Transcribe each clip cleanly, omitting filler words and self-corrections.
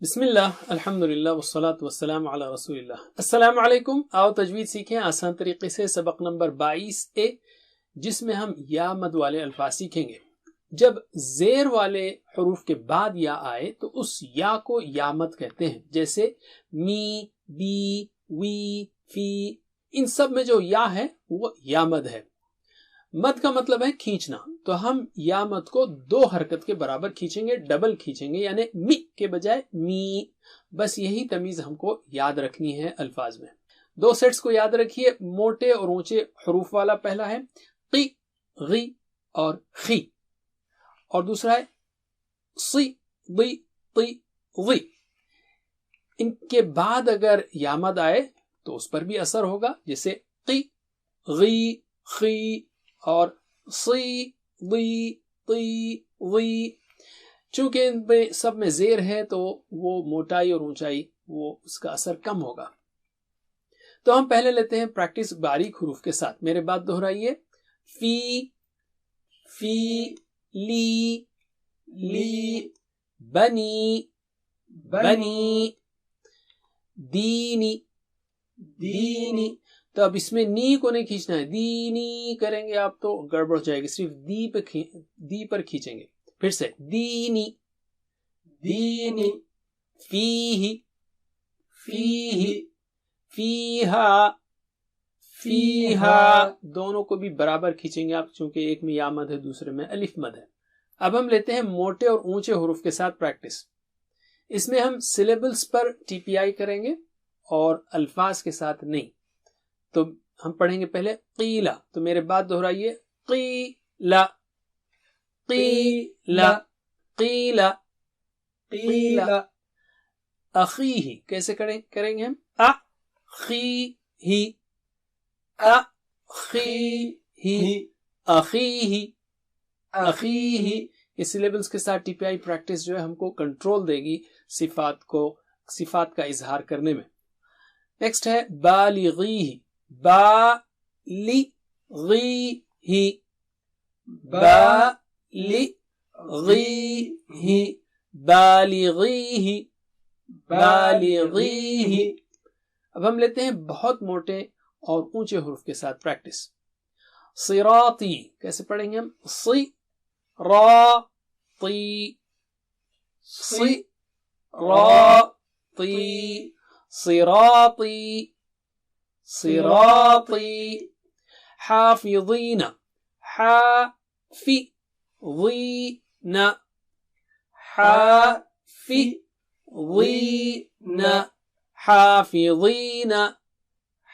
بسم اللہ الحمدللہ والصلاة والسلام علی رسول اللہ۔ السلام علیکم، آؤ تجوید سیکھیں آسان طریقے سے۔ سبق نمبر 22A جس میں ہم یا مد والے الفاظ سیکھیں گے۔ جب زیر والے حروف کے بعد یا آئے تو اس یا کو یا مد کہتے ہیں، جیسے می، بی، وی، فی، ان سب میں جو یا ہے وہ یا مد ہے۔ مد کا مطلب ہے کھینچنا، تو ہم یا مد کو 2 حرکت کے برابر کھینچیں گے، ڈبل کھینچیں گے، یعنی می کے بجائے می۔ بس یہی تمیز ہم کو یاد رکھنی ہے الفاظ میں۔ 2 سیٹس کو یاد رکھیے، موٹے اور اونچے حروف والا پہلا ہے قی، غی اور خی، اور دوسرا ہے سی، ضی، طی، ضی۔ ان کے بعد اگر یا مد آئے تو اس پر بھی اثر ہوگا، جیسے قی، غی، خی اور سی، ضی، طی، ضی۔ چونکہ ان میں سب میں زیر ہے تو وہ موٹائی اور اونچائی وہ اس کا اثر کم ہوگا۔ تو ہم پہلے لیتے ہیں پریکٹس باریک حروف کے ساتھ۔ میرے بات دہرائیے، فی، فی، لی، لی، بنی، بنی، دینی، دینی۔ تو اب اس میں نی کو نہیں کھینچنا ہے، دینی کریں گے آپ تو گڑبڑ ہو جائے گی، صرف دی پر کھینچیں گے۔ پھر سے دینی، دینی، فیہ، فیہ، فیہا، فیہا، دونوں کو بھی برابر کھینچیں گے آپ، چونکہ ایک میں یا مد ہے دوسرے میں الف مد ہے۔ اب ہم لیتے ہیں موٹے اور اونچے حروف کے ساتھ پریکٹس۔ اس میں ہم سلیبلز پر ٹی پی آئی کریں گے اور الفاظ کے ساتھ نہیں۔ تو ہم پڑھیں گے پہلے قیلا، تو میرے بات دہرائیے، قیلا، قیلا، قیلا، قیلا۔ اخیہ کیسے کریں گے ہم؟ اخیہ، اخیہ، اخیہ، اخیہ۔ یہ سلیبلز کے ساتھ ٹی پی آئی پریکٹس جو ہے ہم کو کنٹرول دے گی صفات کا اظہار کرنے میں۔ نیکسٹ ہے بالغیہ، بالغیہ، بالغیہ، بالغیہ، بالغیہ۔ اب ہم لیتے ہیں بہت موٹے اور اونچے حروف کے ساتھ پریکٹس۔ صراطی کیسے پڑھیں گے ہم؟ صراطی، صراطی، صراطی، صراطی۔ حافظین، حافظین، حافظین، حافظین،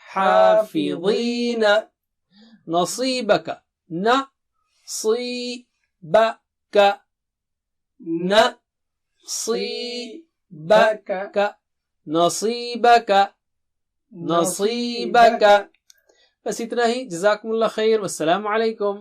حافظین۔ نصیبک، نصیبک، نصیبک، نصیبک، نصیبک۔ بس اتنا ہی۔ جزاکم اللہ خیر، والسلام علیکم۔